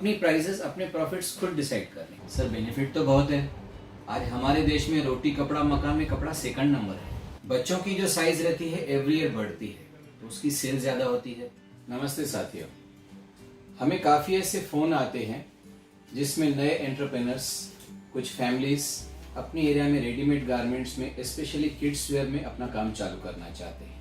अपनी प्राइसेस अपने प्रॉफिट्स खुद डिसाइड कर लें। सर बेनिफिट तो बहुत है। आज हमारे देश में रोटी कपड़ा मकान में कपड़ा सेकंड नंबर है। बच्चों की जो साइज रहती है एवरी ईयर बढ़ती है तो उसकी सेल ज़्यादा होती है। नमस्ते साथियों, हमें काफ़ी ऐसे फ़ोन आते हैं जिसमें नए एंटरप्रेनर्स, कुछ फैमिलीज अपनी एरिया में रेडीमेड गारमेंट्स में स्पेशली किड्स वेयर में अपना काम चालू करना चाहते हैं।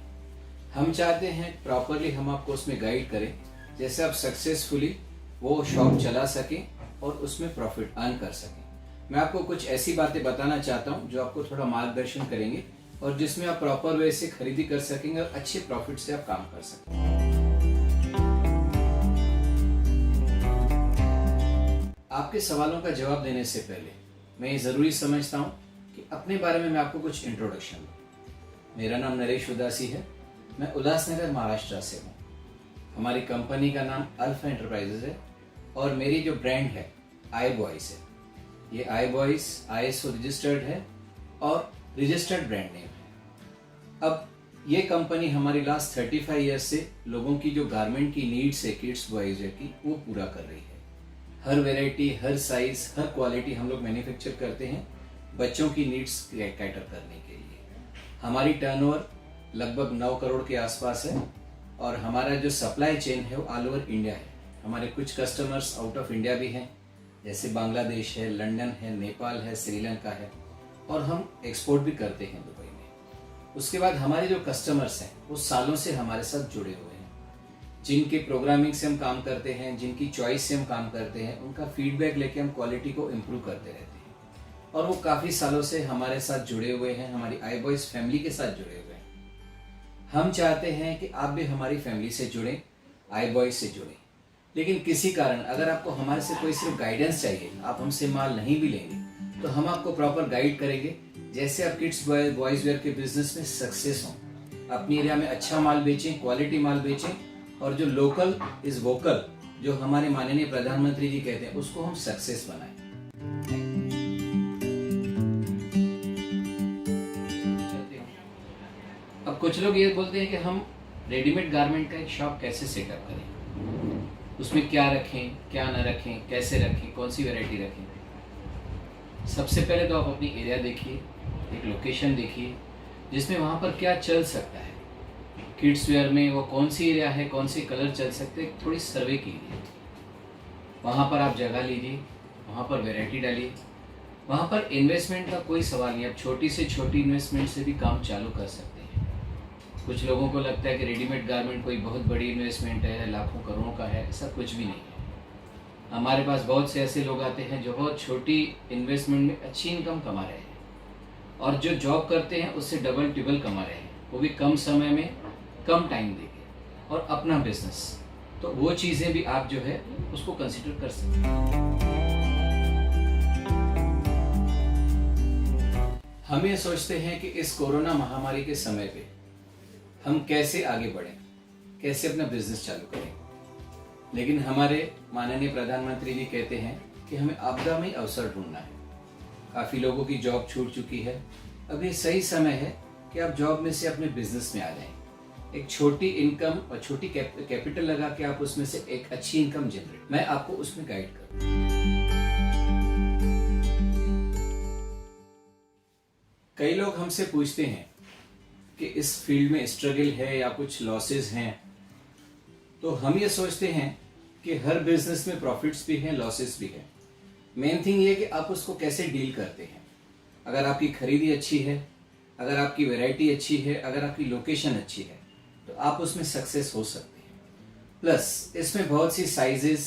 हम चाहते हैं प्रॉपरली हम आपको उसमें गाइड करें जैसे आप सक्सेसफुली वो शॉप चला सकें और उसमें प्रॉफिट अर्न कर सकें। मैं आपको कुछ ऐसी बातें बताना चाहता हूं जो आपको थोड़ा मार्गदर्शन करेंगे और जिसमें आप प्रॉपर वे से खरीदी कर सकेंगे और अच्छे प्रॉफिट से आप काम कर सकेंगे। आपके सवालों का जवाब देने से पहले मैं ये ज़रूरी समझता हूं कि अपने बारे में मैं आपको कुछ इंट्रोडक्शन दूं। मेरा नाम नरेश उदासी है, मैं उल्लासनगर महाराष्ट्र से हूँ। हमारी कंपनी का नाम अल्फा एंटरप्राइजेज है और मेरी जो ब्रांड है iBoys है। ये iBoys ISO रजिस्टर्ड है और रजिस्टर्ड ब्रांड नेम है। अब ये कंपनी हमारी लास्ट 35 ईयर्स से लोगों की जो गारमेंट की नीड्स है किड्स बॉयज की वो पूरा कर रही है। हर वैरायटी, हर साइज, हर क्वालिटी हम लोग मैन्युफैक्चर करते हैं बच्चों की नीड्स कैटर करने के लिए। हमारी टर्नओवर लगभग 9 करोड़ के आसपास है और हमारा जो सप्लाई चेन है वो ऑल ओवर इंडिया है। हमारे कुछ कस्टमर्स आउट ऑफ इंडिया भी हैं, जैसे बांग्लादेश है, लंदन है, नेपाल है, श्रीलंका है और हम एक्सपोर्ट भी करते हैं दुबई में। उसके बाद हमारे जो कस्टमर्स हैं वो सालों से हमारे साथ जुड़े हुए हैं। जिनके प्रोग्रामिंग से हम काम करते हैं, जिनकी चॉइस से हम काम करते हैं, उनका फीडबैक लेके हम क्वालिटी को इम्प्रूव करते रहते हैं और वो काफ़ी सालों से हमारे साथ जुड़े हुए हैं, हमारी iBoys फैमिली के साथ जुड़े हुए हैं। हम चाहते हैं कि आप भी हमारी फैमिली से जुड़ें, iBoys से जुड़ें। लेकिन किसी कारण अगर आपको हमारे से कोई सिर्फ गाइडेंस चाहिए, आप हमसे माल नहीं भी लेंगे तो हम आपको प्रॉपर गाइड करेंगे जैसे आप किड्स बॉयज वेयर के बिजनेस में सक्सेस हों, अपनी एरिया में अच्छा माल बेचें, क्वालिटी माल बेचें और जो लोकल इज वोकल जो हमारे माननीय प्रधानमंत्री जी कहते हैं उसको हम सक्सेस बनाएं। अब कुछ लोग ये बोलते हैं कि हम रेडीमेड गारमेंट का एक शॉप कैसे सेटअप करें, उसमें क्या रखें, क्या न रखें, कैसे रखें, कौन सी वैरायटी रखें। सबसे पहले तो आप अपनी एरिया देखिए, एक लोकेशन देखिए जिसमें वहाँ पर क्या चल सकता है। किड्स वेयर में वो कौन सी एरिया है, कौन से कलर चल सकते हैं, थोड़ी सर्वे कीजिए। वहाँ पर आप जगह लीजिए, वहाँ पर वैरायटी डालिए। वहाँ पर इन्वेस्टमेंट का कोई सवाल नहीं, आप छोटी से छोटी इन्वेस्टमेंट से भी काम चालू कर सकते हैं। कुछ लोगों को लगता है कि रेडीमेड गारमेंट कोई बहुत बड़ी इन्वेस्टमेंट है, लाखों करोड़ों का है, ऐसा कुछ भी नहीं है। हमारे पास बहुत से ऐसे लोग आते हैं जो बहुत छोटी इन्वेस्टमेंट में अच्छी इनकम कमा रहे हैं और जो जॉब करते हैं उससे डबल ट्रिपल कमा रहे हैं, वो भी कम समय में कम टाइम देके और अपना बिजनेस। तो वो चीज़ें भी आप जो है उसको कंसिडर कर सकते हैं। हम ये सोचते हैं कि इस कोरोना महामारी के समय पे हम कैसे आगे बढ़ें, कैसे अपना बिजनेस चालू करें। लेकिन हमारे माननीय प्रधानमंत्री जी कहते हैं कि हमें आपदा में अवसर ढूंढना है। काफ़ी लोगों की जॉब छूट चुकी है, अब ये सही समय है कि आप जॉब में से अपने बिजनेस में आ जाएं। एक छोटी इनकम और छोटी कैपिटल लगा के आप उसमें से एक अच्छी इनकम जनरेट, मैं आपको उसमें गाइड करूँ। कई लोग हमसे पूछते हैं कि इस फील्ड में स्ट्रगल है या कुछ लॉसेस हैं, तो हम ये सोचते हैं कि हर बिजनेस में प्रॉफिट्स भी हैं, लॉसेस भी हैं। मेन थिंग ये कि आप उसको कैसे डील करते हैं। अगर आपकी खरीदी अच्छी है, अगर आपकी वैरायटी अच्छी है, अगर आपकी लोकेशन अच्छी है तो आप उसमें सक्सेस हो सकते हैं। प्लस इसमें बहुत सी sizes,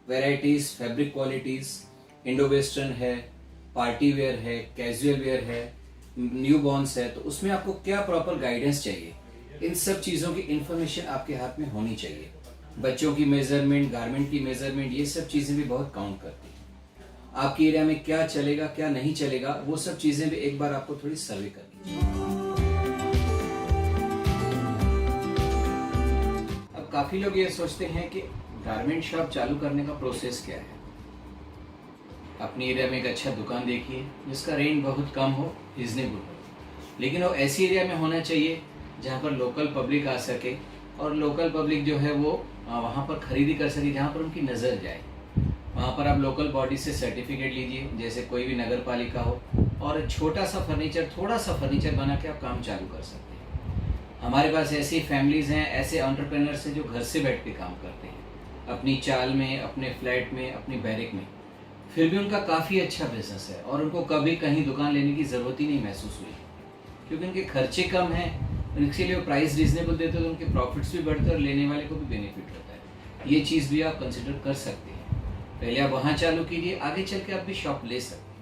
varieties, fabric qualities, Indo western है, पार्टी वेयर है, कैजुअल वेयर है, न्यू बॉर्न्स है, तो उसमें आपको क्या प्रॉपर गाइडेंस चाहिए, इन सब चीज़ों की इंफॉर्मेशन आपके हाथ में होनी चाहिए। बच्चों की मेजरमेंट, गारमेंट की मेजरमेंट, ये सब चीज़ें भी बहुत काउंट करती हैं। आपकी एरिया में क्या चलेगा, क्या नहीं चलेगा, वो सब चीज़ें भी एक बार आपको थोड़ी सर्वे करनी चाहिए। अब काफ़ी लोग ये सोचते हैं कि गारमेंट शॉप चालू करने का प्रोसेस क्या है। अपनी एरिया में एक अच्छा दुकान देखिए जिसका रेंट बहुत कम हो, रिजनेबल हो, लेकिन वो ऐसी एरिया में होना चाहिए जहाँ पर लोकल पब्लिक आ सके और लोकल पब्लिक जो है वो वहाँ पर खरीदी कर सके, जहाँ पर उनकी नज़र जाए। वहाँ पर आप लोकल बॉडी से सर्टिफिकेट लीजिए, जैसे कोई भी नगर पालिका हो, और छोटा सा फर्नीचर, थोड़ा सा फर्नीचर बना के आप काम चालू कर सकते हैं। हमारे पास ऐसी फैमिलीज़ हैं, ऐसे एंटरप्रेन्योर्स हैं जो घर से बैठ के काम करते हैं, अपनी चाल में, अपने फ्लैट में, अपनी बैरिक में, फिर भी उनका काफ़ी अच्छा बिजनेस है और उनको कभी कहीं दुकान लेने की ज़रूरत ही नहीं महसूस हुई, क्योंकि उनके खर्चे कम हैं, इसके लिए वो प्राइस रीजनेबल देते हैं, तो उनके प्रॉफिट्स भी बढ़ते हैं और लेने वाले को भी बेनिफिट होता है। ये चीज़ भी आप कंसिडर कर सकते हैं। पहले आप वहाँ चालू कीजिए, आगे चल के आप भी शॉप ले सकते हैं।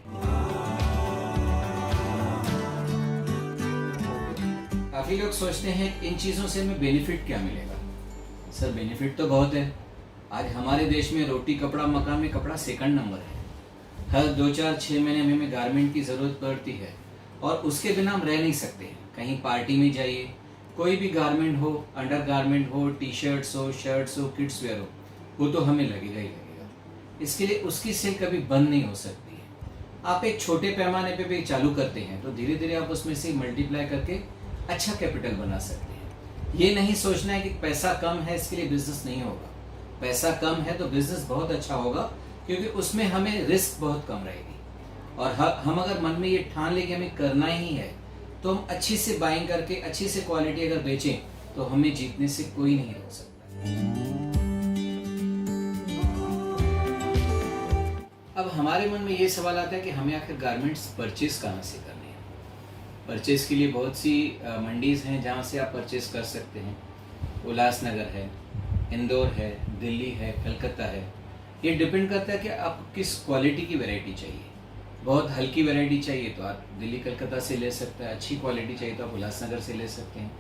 काफ़ी लोग सोचते हैं इन चीज़ों से हमें बेनिफिट क्या मिलेगा। सर बेनिफिट तो बहुत है। आज हमारे देश में रोटी कपड़ा मकान में कपड़ा सेकंड नंबर है। हर 2-4-6 महीने में हमें गारमेंट की ज़रूरत पड़ती है और उसके बिना हम रह नहीं सकते हैं। कहीं पार्टी में जाइए, कोई भी गारमेंट हो, अंडर गारमेंट हो, टी शर्ट्स हो, शर्ट्स हो, किड्स वेयर हो, वो तो हमें लगेगा ही लगेगा। इसके लिए उसकी सेल कभी बंद नहीं हो सकती है। आप एक छोटे पैमाने पे भी चालू करते हैं तो धीरे धीरे आप उसमें से मल्टीप्लाई करके अच्छा कैपिटल बना सकते हैं। ये नहीं सोचना है कि पैसा कम है इसके लिए बिजनेस नहीं होगा। पैसा कम है तो बिजनेस बहुत अच्छा होगा, क्योंकि उसमें हमें रिस्क बहुत कम रहेगी। और हम अगर मन में ये ठान ले कि हमें करना ही है, तो हम अच्छी से बाइंग करके अच्छी से क्वालिटी अगर बेचें तो हमें जीतने से कोई नहीं रोक सकता। अब हमारे मन में ये सवाल आता है कि हमें आखिर गारमेंट्स परचेज कहाँ से करने हैं। परचेज के लिए बहुत सी मंडीज़ हैं जहाँ से आप परचेज कर सकते हैं। उल्लासनगर है, इंदौर है, दिल्ली है, कलकत्ता है। ये डिपेंड करता है कि आपको किस क्वालिटी की वैरायटी चाहिए। बहुत हल्की वैरायटी चाहिए तो आप दिल्ली कलकत्ता से ले सकते हैं, अच्छी क्वालिटी चाहिए तो आप उल्लासनगर से ले सकते हैं।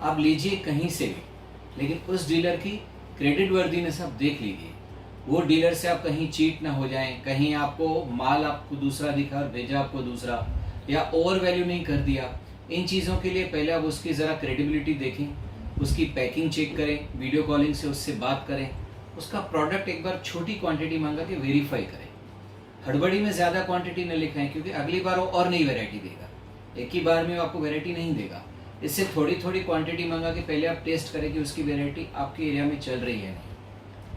आप लीजिए कहीं से भी, लेकिन उस डीलर की क्रेडिट वर्दीनेस आप देख लीजिए। वो डीलर से आप कहीं चीट ना हो जाएं, कहीं आपको माल आपको दूसरा दिखा और भेजा आपको दूसरा, या ओवर वैल्यू नहीं कर दिया। इन चीज़ों के लिए पहले आप उसकी ज़रा क्रेडिबिलिटी देखें, उसकी पैकिंग चेक करें, वीडियो कॉलिंग से उससे बात करें, उसका प्रोडक्ट एक बार छोटी क्वांटिटी मंगा के वेरीफाई करें। हड़बड़ी में ज़्यादा क्वांटिटी न लिखाएं, क्योंकि अगली बार वो और नई वैरायटी देगा, एक ही बार में आपको वैरायटी नहीं देगा। इससे थोड़ी थोड़ी क्वांटिटी मंगा के पहले आप टेस्ट करें कि उसकी वैरायटी आपके एरिया में चल रही है नहीं।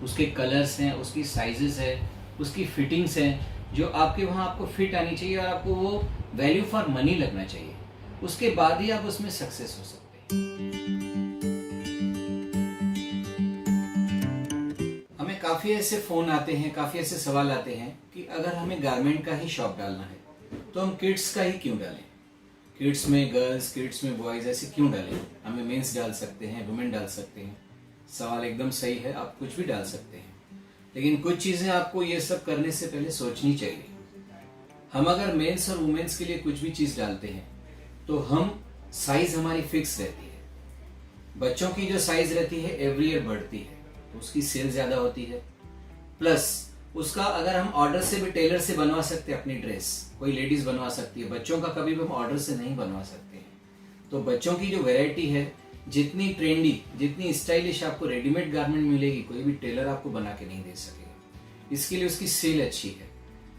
उसके कलर्स हैं, उसकी साइजेस है, उसकी फिटिंग्स हैं, जो आपके वहाँ आपको फिट आनी चाहिए और आपको वो वैल्यू फॉर मनी लगना चाहिए। उसके बाद ही आप उसमें सक्सेस हो सकते हैं। हमें काफ़ी ऐसे फ़ोन आते हैं, काफ़ी ऐसे सवाल आते हैं कि अगर हमें गारमेंट का ही शॉप डालना है तो हम किड्स का ही क्यों डालें। किड्स में गर्ल्स, किड्स में बॉयज़, ऐसे क्यों डालें। हमें मेंस डाल सकते हैं, वुमेन डाल सकते हैं। सवाल एकदम सही है, आप कुछ भी डाल सकते हैं, लेकिन कुछ चीज़ें आपको ये सब करने से पहले सोचनी चाहिए। हम अगर मेंस और वुमेन्स के लिए कुछ भी चीज़ डालते हैं तो हम साइज़ हमारी फिक्स रहती है। बच्चों की जो साइज़ रहती है एवरी ईयर बढ़ती है, तो उसकी सेल ज़्यादा होती है। प्लस उसका अगर हम ऑर्डर से भी, टेलर से बनवा सकते हैं अपनी ड्रेस, कोई लेडीज़ बनवा सकती है, बच्चों का कभी भी हम ऑर्डर से नहीं बनवा सकते हैं। तो बच्चों की जो वैरायटी है, जितनी ट्रेंडी, जितनी स्टाइलिश आपको रेडीमेड गारमेंट मिलेगी, कोई भी टेलर आपको बना के नहीं दे सकेगा। इसके लिए उसकी सेल अच्छी है,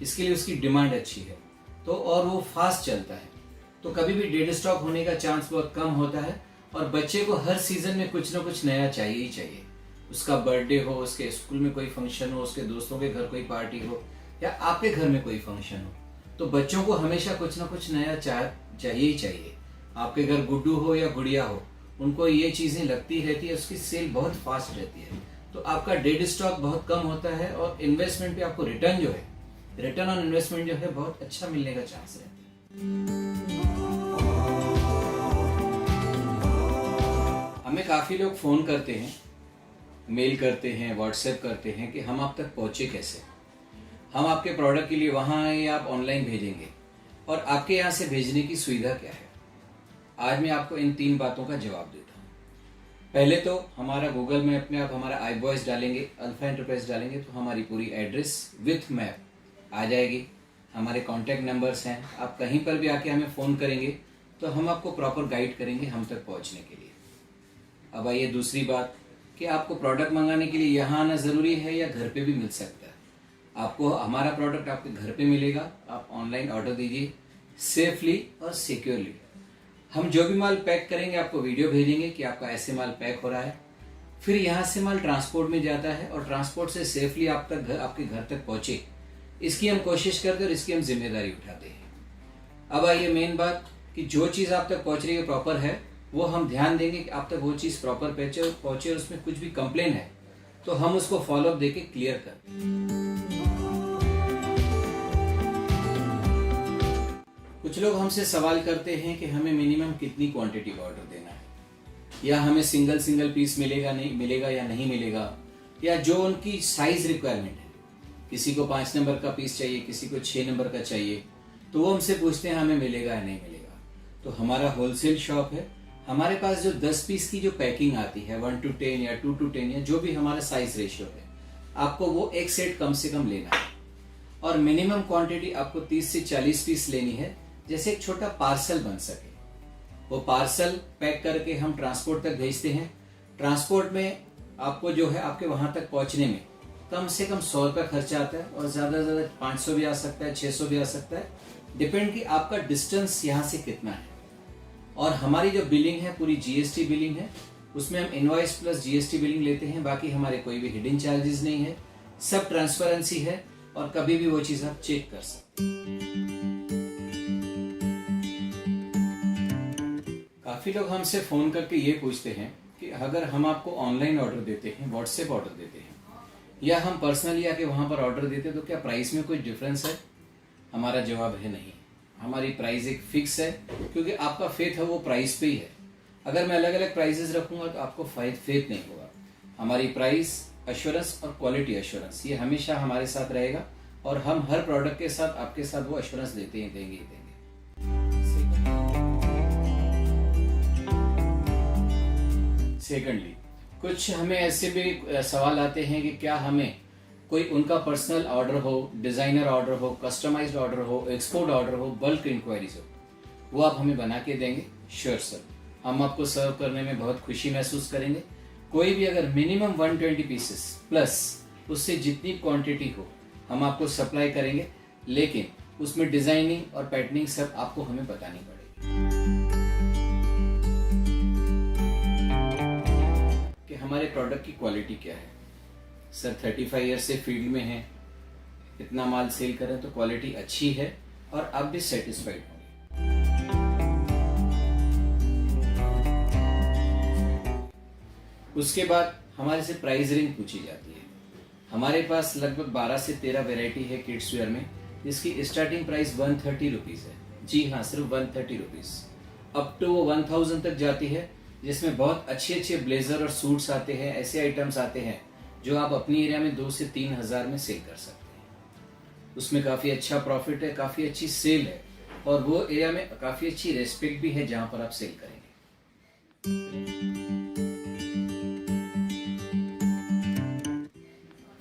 इसके लिए उसकी डिमांड अच्छी है, तो और वो फास्ट चलता है, तो कभी भी डेड स्टॉक होने का चांस बहुत कम होता है। और बच्चे को हर सीजन में कुछ ना कुछ नया चाहिए ही चाहिए। उसका बर्थडे हो, उसके स्कूल में कोई फंक्शन हो, उसके दोस्तों के घर कोई पार्टी हो, या आपके घर में कोई फंक्शन हो, तो बच्चों को हमेशा कुछ ना कुछ नया चाहिए ही चाहिए। आपके घर गुड्डू हो या गुड़िया हो, उनको ये चीज़ें लगती रहती है, उसकी सेल बहुत फास्ट रहती है, तो आपका डेड स्टॉक बहुत कम होता है और इन्वेस्टमेंट पे आपको रिटर्न जो है, रिटर्न ऑन इन्वेस्टमेंट जो है बहुत अच्छा मिलने का चांस रहता है। हमें काफ़ी लोग फ़ोन करते हैं, मेल करते हैं, व्हाट्सएप करते हैं कि हम आप तक पहुँचे कैसे, हम आपके प्रोडक्ट के लिए वहाँ आए या आप ऑनलाइन भेजेंगे, और आपके यहाँ से भेजने की सुविधा क्या है। आज मैं आपको इन 3 बातों का जवाब देता हूँ। पहले तो हमारा गूगल मैप में आप हमारा iVoice डालेंगे, अल्फा एंटरप्राइज डालेंगे, तो हमारी पूरी एड्रेस विथ मैप आ जाएगी। हमारे कॉन्टैक्ट नंबर्स हैं, आप कहीं पर भी आके हमें फ़ोन करेंगे तो हम आपको प्रॉपर गाइड करेंगे हम तक पहुँचने के लिए। अब आइए दूसरी बात कि आपको प्रोडक्ट मंगाने के लिए यहाँ आना ज़रूरी है या घर पे भी मिल सकता है। आपको हमारा प्रोडक्ट आपके घर पे मिलेगा, आप ऑनलाइन ऑर्डर दीजिए सेफली और सिक्योरली। हम जो भी माल पैक करेंगे आपको वीडियो भेजेंगे कि आपका ऐसे माल पैक हो रहा है, फिर यहाँ से माल ट्रांसपोर्ट में जाता है और ट्रांसपोर्ट से सेफली आपके घर तक पहुंचे, इसकी हम कोशिश करते हैं और इसकी हम जिम्मेदारी उठाते हैं। अब आइए मेन बात कि जो चीज़ आप तक पहुंच रही है प्रॉपर है, वो हम ध्यान देंगे कि आप तक वो चीज़ प्रॉपर पहुंचे और उसमें कुछ भी कंप्लेन है तो हम उसको फॉलोअप देके क्लियर कर दें। कुछ लोग हमसे सवाल करते हैं कि हमें मिनिमम कितनी क्वांटिटी का ऑर्डर देना है, या हमें सिंगल पीस मिलेगा या नहीं मिलेगा, या जो उनकी साइज रिक्वायरमेंट है, किसी को 5 नंबर का पीस चाहिए, किसी को 6 नंबर का चाहिए, तो वो हमसे पूछते हैं हमें मिलेगा या नहीं मिलेगा। तो हमारा होलसेल शॉप है, हमारे पास जो 10 पीस की जो पैकिंग आती है 1:10 या 2:10 या जो भी हमारा साइज रेशियो है, आपको वो एक सेट कम से कम लेना है और मिनिमम क्वांटिटी आपको 30 से 40 पीस लेनी है, जैसे एक छोटा पार्सल बन सके। वो पार्सल पैक करके हम ट्रांसपोर्ट तक भेजते हैं। ट्रांसपोर्ट में आपको जो है आपके वहां तक पहुंचने में कम से कम 100 रुपये खर्चा आता है और ज़्यादा से ज़्यादा 500 भी आ सकता है, 600 भी आ सकता है, डिपेंड कि आपका डिस्टेंस यहाँ से कितना है। और हमारी जो बिलिंग है पूरी जीएसटी बिलिंग है, उसमें हम इनवॉइस प्लस जीएसटी बिलिंग लेते हैं, बाकी हमारे कोई भी हिडन चार्जेस नहीं है, सब ट्रांसपेरेंसी है और कभी भी वो चीज़ आप चेक कर सकते हैं। काफ़ी लोग हमसे फ़ोन करके ये पूछते हैं कि अगर हम आपको ऑनलाइन ऑर्डर देते हैं, व्हाट्सएप ऑर्डर देते हैं, या हम पर्सनली आके वहाँ पर ऑर्डर देते हैं, तो क्या प्राइस में कोई डिफरेंस है? हमारा जवाब है नहीं। हमारी प्राइस एक फिक्स है, क्योंकि आपका फेथ है वो प्राइस पे ही है। अगर मैं अलग अलग प्राइसेस रखूंगा तो आपको फेथ नहीं होगा। हमारी प्राइस एश्योरेंस और क्वालिटी एश्योरेंस ये हमेशा हमारे साथ रहेगा और हम हर प्रोडक्ट के साथ आपके साथ वो एश्योरेंस देते ही देंगे। सेकंडली, कुछ हमें ऐसे भी सवाल आते हैं कि क्या हमें कोई उनका पर्सनल ऑर्डर हो, डिज़ाइनर ऑर्डर हो, कस्टमाइज्ड ऑर्डर हो, एक्सपोर्ट ऑर्डर हो, बल्क इंक्वायरीज हो, वो आप हमें बना के देंगे? श्योर सर, हम आपको सर्व करने में बहुत खुशी महसूस करेंगे। कोई भी अगर मिनिमम 120 पीसेस प्लस उससे जितनी क्वांटिटी हो हम आपको सप्लाई करेंगे, लेकिन उसमें डिज़ाइनिंग और पैटर्निंग सब आपको हमें बतानी पड़ेगी कि हमारे प्रोडक्ट की क्वालिटी क्या है। सर 35 ईयर से फील्ड में हैं, इतना माल सेल करें तो क्वालिटी अच्छी है और आप भी सेटिस्फाइड होंगे। उसके बाद हमारे से प्राइस रेंज पूछी जाती है। हमारे पास लगभग 12 से 13 वैरायटी है किड्स वेयर में, जिसकी स्टार्टिंग प्राइस 130 रुपीज़ है। जी हाँ, सिर्फ 130 रुपीज़ अप टू 1000 तक जाती है, जिसमें बहुत अच्छे अच्छे ब्लेजर और सूट्स आते हैं। ऐसे आइटम्स आते हैं जो आप अपनी एरिया में 2 से 3 हज़ार में सेल कर सकते हैं। उसमें काफ़ी अच्छा प्रॉफिट है, काफ़ी अच्छी सेल है और वो एरिया में काफ़ी अच्छी रेस्पेक्ट भी है जहाँ पर आप सेल करेंगे।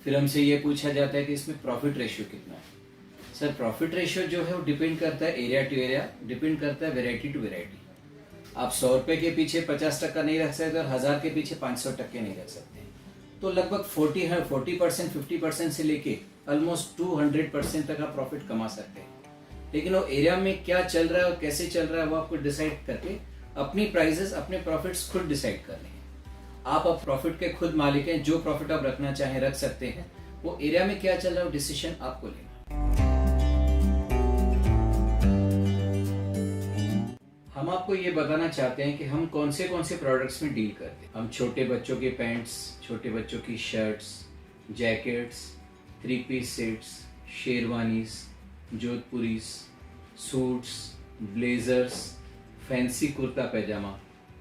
फिर हमसे ये पूछा जाता है कि इसमें प्रॉफिट रेशियो कितना है। सर प्रॉफिट रेशियो जो है वो डिपेंड करता है एरिया टू एरिया, डिपेंड करता है वेराइटी टू वेराइटी। आप 100 रुपये के पीछे 50% नहीं रख सकते और 1000 के पीछे 500 टक्के नहीं रख सकते। तो लगभग 40%, 50% से लेके ऑलमोस्ट 200% तक आप प्रॉफिट कमा सकते हैं। लेकिन वो एरिया में क्या चल रहा है और कैसे चल रहा है वो आपको डिसाइड करके अपनी प्राइसेस, अपने प्रॉफिट्स खुद डिसाइड करने हैं। आप अब प्रॉफिट के खुद मालिक हैं, जो प्रॉफिट आप रखना चाहें रख सकते हैं। वो एरिया में क्या चल रहा है वो डिसीजन आपको लेना। हम आपको ये बताना चाहते हैं कि हम कौन से प्रोडक्ट्स में डील करते हैं। हम छोटे बच्चों के पैंट्स, छोटे बच्चों की shirts, jackets, 3 piece sets, sherwanis, jodhpuris, suits, blazers, fancy kurta pyjama,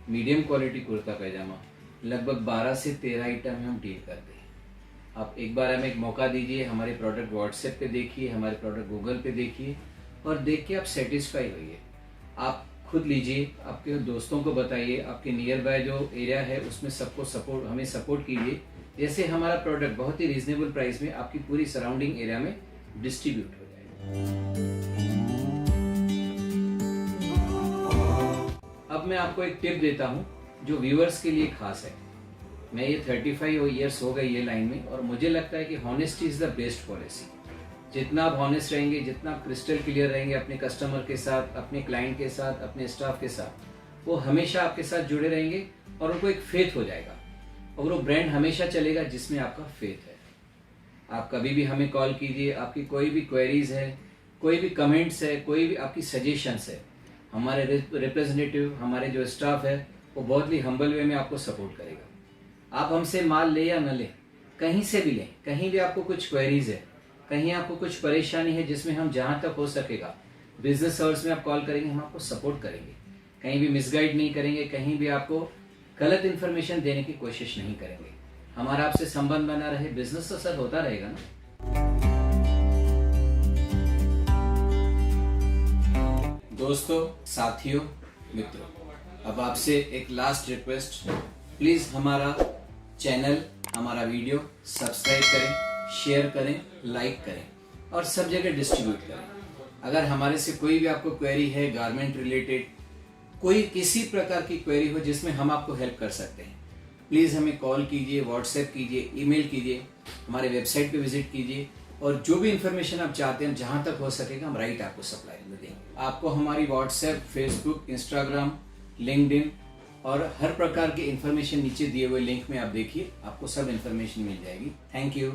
medium quality kurta pyjama, लगभग 12 से 13 आइटम में हम डील करते हैं। आप एक बार हमें एक मौका दीजिए, हमारे प्रोडक्ट व्हाट्सएप पे देखिए, हमारे प्रोडक्ट गूगल पे देखिए और देख के आप सेटिस्फाई होइए। आप खुद लीजिए, आपके दोस्तों को बताइए, आपके नियर बाय जो एरिया है उसमें सबको हमें सपोर्ट कीजिए। जैसे हमारा प्रोडक्ट बहुत ही रीजनेबल प्राइस में आपकी पूरी सराउंडिंग एरिया में डिस्ट्रीब्यूट हो जाएगा। अब मैं आपको एक टिप देता हूँ जो व्यूअर्स के लिए खास है। मैं ये 35 ईयर्स हो गए ये लाइन में और मुझे लगता है कि honesty is the best policy. जितना आप हॉनेस्ट रहेंगे, जितना क्रिस्टल क्लियर रहेंगे अपने कस्टमर के साथ, अपने क्लाइंट के साथ, अपने स्टाफ के साथ, वो हमेशा आपके साथ जुड़े रहेंगे और उनको एक फेथ हो जाएगा और वो ब्रांड हमेशा चलेगा जिसमें आपका फेथ है। आप कभी भी हमें कॉल कीजिए, आपकी कोई भी क्वेरीज है, कोई भी कमेंट्स है, कोई भी आपकी सजेशंस है, हमारे रिप्रेजेंटेटिव, हमारे जो स्टाफ है वो बहुत ही हम्बल वे में आपको सपोर्ट करेगा। आप हमसे माल ले या न लें, कहीं से भी लें, कहीं भी आपको कुछ क्वेरीज है, कहीं आपको कुछ परेशानी है, जिसमें हम जहाँ तक हो सकेगा बिजनेस आवर्स में आप कॉल करेंगे, हम आपको सपोर्ट करेंगे, कहीं भी मिसगाइड नहीं करेंगे, कहीं भी आपको गलत इन्फॉर्मेशन देने की कोशिश नहीं करेंगे। हमारा आपसे संबंध बना रहे, बिजनेस तो सर होता रहेगा ना। दोस्तों, साथियों, मित्रों, अब आपसे एक लास्ट रिक्वेस्ट, प्लीज हमारा चैनल, हमारा वीडियो सब्सक्राइब करें, शेयर करें, लाइक करें और सब जगह डिस्ट्रीब्यूट करें। अगर हमारे से कोई भी आपको क्वेरी है गारमेंट रिलेटेड, कोई किसी प्रकार की क्वेरी हो जिसमें हम आपको हेल्प कर सकते हैं, प्लीज़ हमें कॉल कीजिए, व्हाट्सएप कीजिए, ईमेल कीजिए, हमारे वेबसाइट पे विजिट कीजिए और जो भी इन्फॉर्मेशन आप चाहते हैं, जहाँ तक हो सकेगा हम राइट आपको सप्लाई में देंगे। आपको हमारी व्हाट्सएप, फेसबुक, इंस्टाग्राम, लिंक्डइन और हर प्रकार की इन्फॉर्मेशन नीचे दिए हुए लिंक में आप देखिए, आपको सब इन्फॉर्मेशन मिल जाएगी। Thank you.